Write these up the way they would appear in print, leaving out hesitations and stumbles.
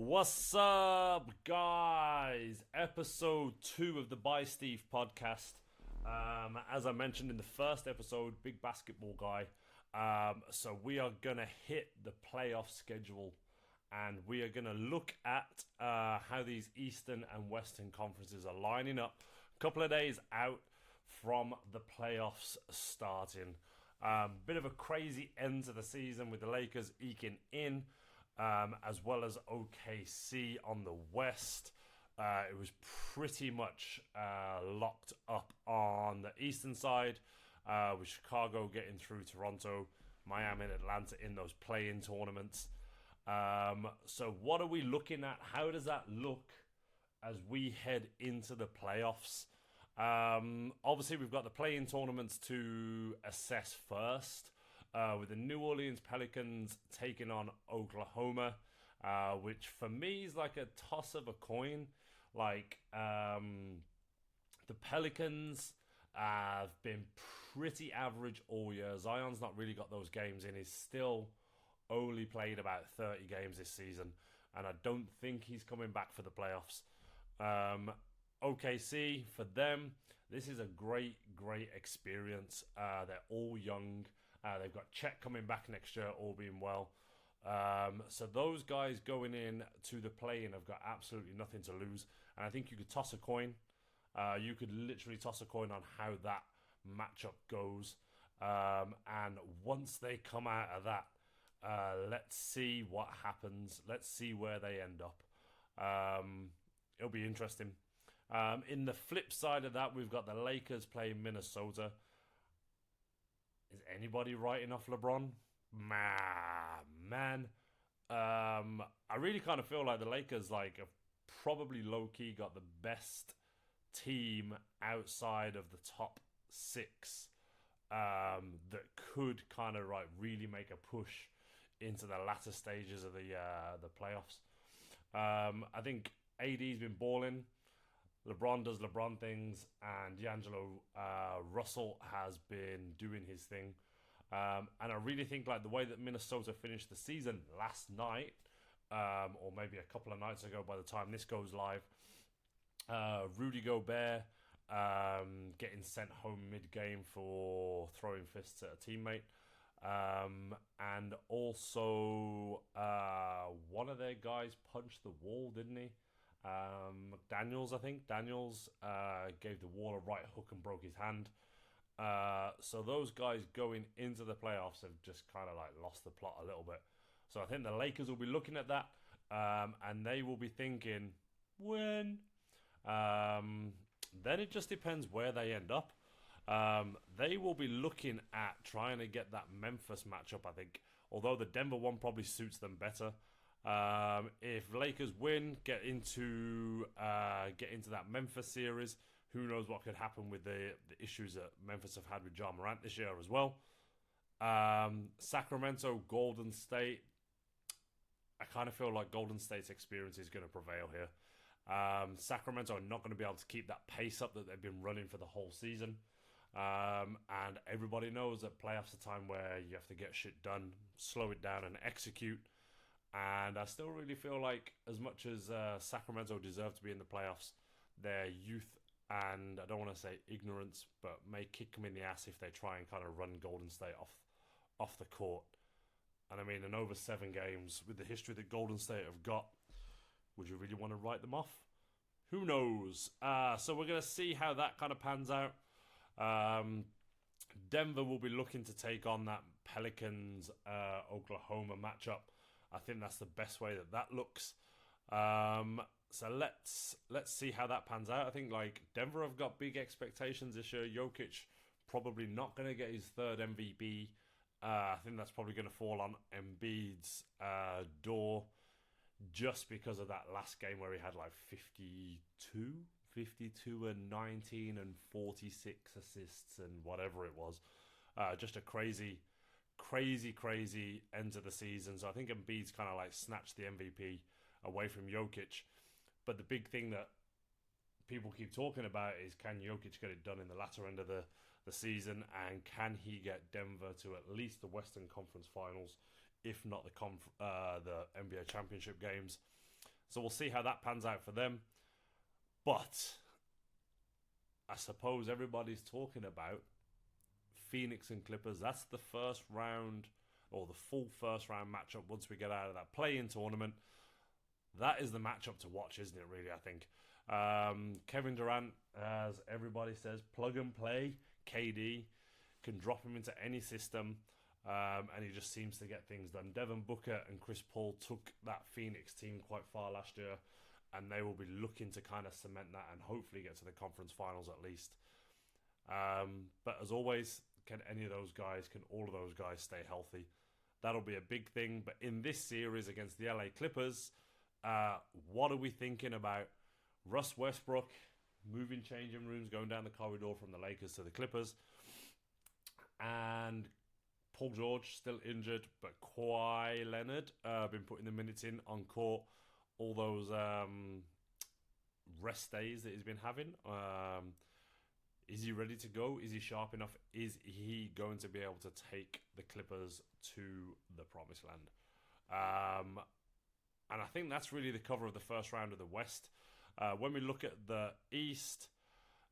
What's up, guys? Episode 2 of the By Steve podcast. As I mentioned in the first episode, big basketball guy. So we are going to hit the playoff schedule and we are going to look at how these Eastern and Western conferences are lining up a couple of days out from the playoffs starting. Bit of a crazy end to the season with the Lakers eking in. As well as OKC on the West. It was pretty much locked up on the Eastern side, with Chicago getting through Toronto, Miami and Atlanta in those play-in tournaments. So what are we looking at? How does that look as we head into the playoffs? Obviously, we've got the play-in tournaments to assess first. With the New Orleans Pelicans taking on Oklahoma, which for me is like a toss of a coin. The Pelicans have been pretty average all year. Zion's not really got those games in. He's still only played about 30 games this season, and I don't think he's coming back for the playoffs. OKC, for them, this is a great experience. They're all young. They've got Chet coming back next year, all being well. So those guys going in to the play-in have got absolutely nothing to lose. And I think you could toss a coin. You could literally toss a coin on how that matchup goes. And once they come out of that, let's see what happens. Let's see where they end up. It'll be interesting. In the flip side of that, we've got the Lakers playing Minnesota. Is anybody writing off LeBron? Man. I really kind of feel like the Lakers have probably low-key got the best team outside of the top six that could kind of really make a push into the latter stages of the playoffs. I think AD's been balling. LeBron does LeBron things, and D'Angelo Russell has been doing his thing. And I really think the way that Minnesota finished the season last night, or maybe a couple of nights ago by the time this goes live, Rudy Gobert getting sent home mid-game for throwing fists at a teammate. And also one of their guys punched the wall, didn't he? Daniels, I think. Daniels gave the wall a right hook and broke his hand. So those guys going into the playoffs have just kind of lost the plot a little bit. So I think the Lakers will be looking at that, and they will be thinking, when? Then it just depends where they end up. They will be looking at trying to get that Memphis matchup, I think. Although the Denver one probably suits them better. If Lakers win, get into that Memphis series, who knows what could happen with the issues that Memphis have had with Ja Morant this year as well. Sacramento, Golden State. I kind of feel like Golden State's experience is going to prevail here. Sacramento are not going to be able to keep that pace up that they've been running for the whole season. And everybody knows that playoffs are a time where you have to get shit done, slow it down, and execute. And I still really feel like, as much as Sacramento deserve to be in the playoffs, their youth and, I don't want to say ignorance, but may kick them in the ass if they try and kind of run Golden State off the court. And I mean, in over 7 games, with the history that Golden State have got, would you really want to write them off? Who knows? So we're going to see how that kind of pans out. Denver will be looking to take on that Pelicans Oklahoma matchup. I think that's the best way that looks. So let's see how that pans out. I think Denver have got big expectations this year. Jokic probably not going to get his third MVP. I think that's probably going to fall on Embiid's door, just because of that last game where he had 52 and 19 and 46 assists and whatever it was. Just a crazy end to the season. So I think Embiid's kind of snatched the MVP away from Jokic. But the big thing that people keep talking about is, can Jokic get it done in the latter end of the season, and can he get Denver to at least the Western Conference Finals, if not the NBA Championship games? So we'll see how that pans out for them. But I suppose everybody's talking about Phoenix and Clippers. That's the first round, or the full first round matchup once we get out of that play-in tournament. That is the matchup to watch, isn't it, really, I think. Kevin Durant, as everybody says, plug and play. KD can drop him into any system, and he just seems to get things done. Devin Booker and Chris Paul took that Phoenix team quite far last year, and they will be looking to kind of cement that and hopefully get to the conference finals at least. But as always, can all of those guys stay healthy? That'll be a big thing. But in this series against the LA Clippers, what are we thinking about Russ Westbrook moving changing rooms, going down the corridor from the Lakers to the Clippers, and Paul George still injured, but Kawhi Leonard been putting the minutes in on court, all those rest days that he's been having. Is he ready to go? Is he sharp enough? Is he going to be able to take the Clippers to the promised land? And I think that's really the cover of the first round of the West. When we look at the East,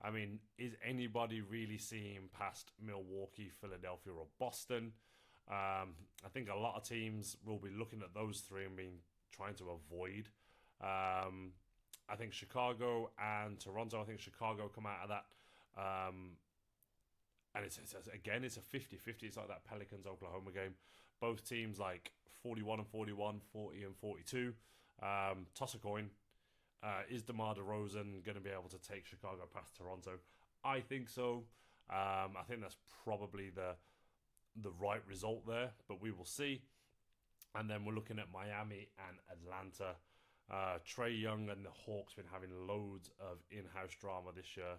I mean, is anybody really seeing past Milwaukee, Philadelphia, or Boston? I think a lot of teams will be looking at those three and trying to avoid. I think Chicago and Toronto, I think Chicago come out of that. And it's a 50-50. It's like that Pelicans-Oklahoma game. Both teams like 41 and 41, 40 and 42. Toss a coin. Is DeMar DeRozan going to be able to take Chicago past Toronto? I think so. I think that's probably the right result there, but we will see. And then we're looking at Miami and Atlanta. Trae Young and the Hawks been having loads of in-house drama this year.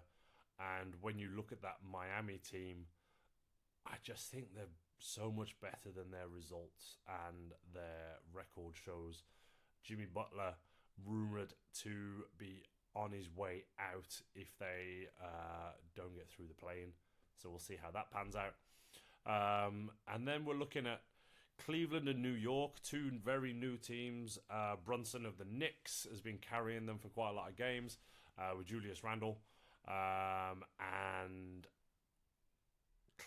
And when you look at that Miami team, I just think they're so much better than their results and their record shows. Jimmy Butler rumoured to be on his way out if they don't get through the play-in. So we'll see how that pans out. And then we're looking at Cleveland and New York, two very new teams. Brunson of the Knicks has been carrying them for quite a lot of games with Julius Randle. And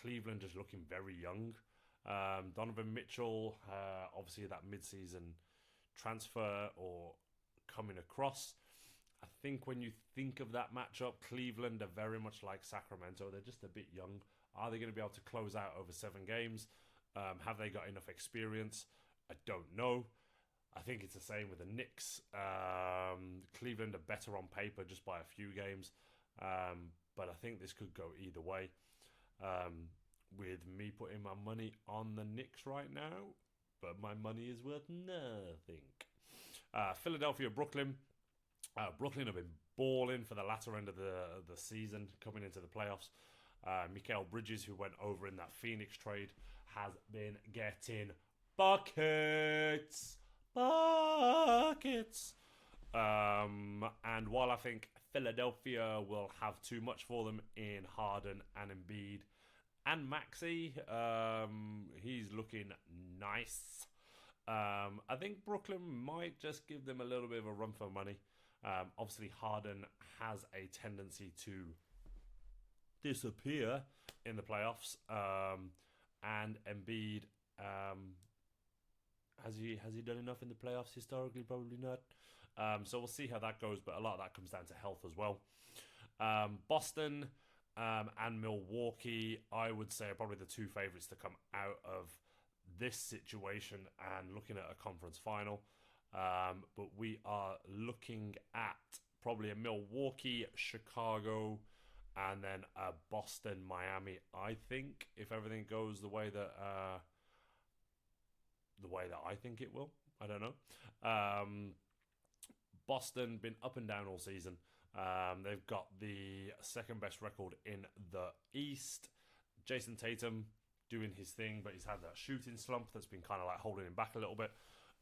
Cleveland is looking very young. Donovan Mitchell, obviously that mid-season transfer or coming across. I think when you think of that matchup, Cleveland are very much like Sacramento. They're just a bit young. Are they going to be able to close out over 7 games? Have they got enough experience? I don't know. I think it's the same with the Knicks. Cleveland are better on paper just by a few games. But I think this could go either way. With me putting my money on the Knicks right now, but my money is worth nothing. Philadelphia, Brooklyn. Brooklyn have been balling for the latter end of the season, coming into the playoffs. Mikal Bridges, who went over in that Phoenix trade, has been getting buckets. And while I think Philadelphia will have too much for them in Harden and Embiid and Maxey, he's looking nice. I think Brooklyn might just give them a little bit of a run for money. Obviously, Harden has a tendency to disappear in the playoffs, and Embiid, has he done enough in the playoffs historically? Probably not. So we'll see how that goes, but a lot of that comes down to health as well. Boston and Milwaukee, I would say, are probably the two favourites to come out of this situation and looking at a conference final. But we are looking at probably a Milwaukee, Chicago, and then a Boston, Miami. I think if everything goes the way that I think it will. I don't know. Boston been up and down all season. They've got the second best record in the East. Jason Tatum doing his thing, but he's had that shooting slump that's been kind of like holding him back a little bit.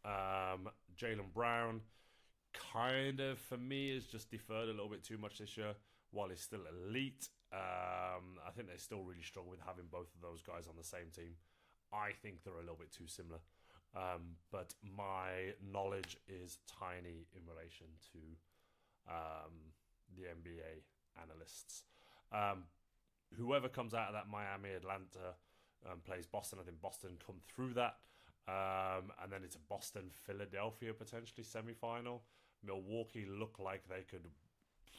Jaylen Brown kind of, for me, has just deferred a little bit too much this year while he's still elite. I think they still really struggle with having both of those guys on the same team. I think they're a little bit too similar. But my knowledge is tiny in relation to the NBA analysts. Um, Whoever comes out of that Miami Atlanta plays Boston. I think Boston come through that. And then it's a Boston Philadelphia potentially semi-final. Milwaukee look like they could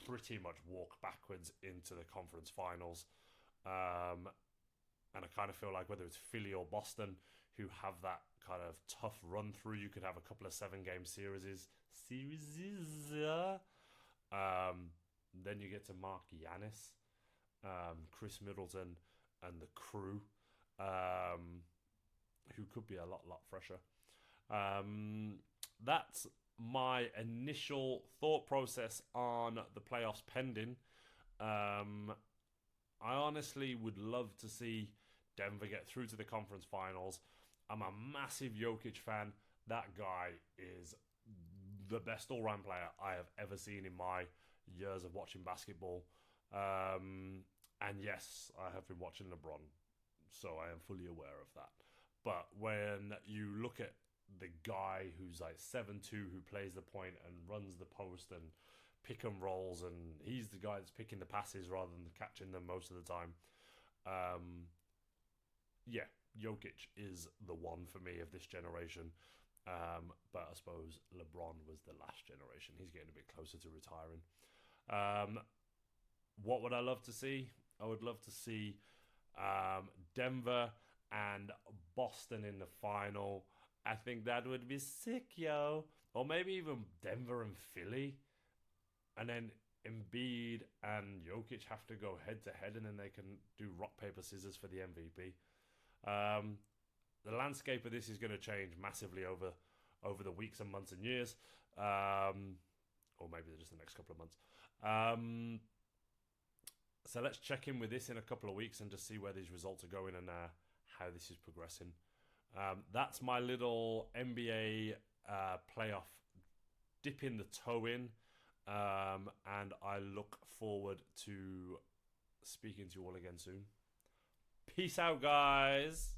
pretty much walk backwards into the conference finals. And I kind of feel like whether it's Philly or Boston who have that kind of tough run through, you could have a couple of 7 game series. Then you get to Mark Giannis, Chris Middleton, and the crew, who could be a lot fresher. That's my initial thought process on the playoffs pending. I honestly would love to see Denver get through to the conference finals. I'm a massive Jokic fan. That guy is the best all-round player I have ever seen in my years of watching basketball. And yes, I have been watching LeBron, so I am fully aware of that. But when you look at the guy who's like 7'2", who plays the point and runs the post and pick and rolls, and he's the guy that's picking the passes rather than catching them most of the time. Yeah, Jokic is the one for me of this generation. But I suppose LeBron was the last generation. He's getting a bit closer to retiring. What would I love to see? I would love to see Denver and Boston in the final. I think that would be sick, yo. Or maybe even Denver and Philly. And then Embiid and Jokic have to go head to head, and then they can do rock, paper, scissors for the MVP. The landscape of this is going to change massively over the weeks and months and years. Or maybe just the next couple of months. So let's check in with this in a couple of weeks and just see where these results are going and how this is progressing. That's my little NBA playoff dipping the toe in. And I look forward to speaking to you all again soon. Peace out, guys.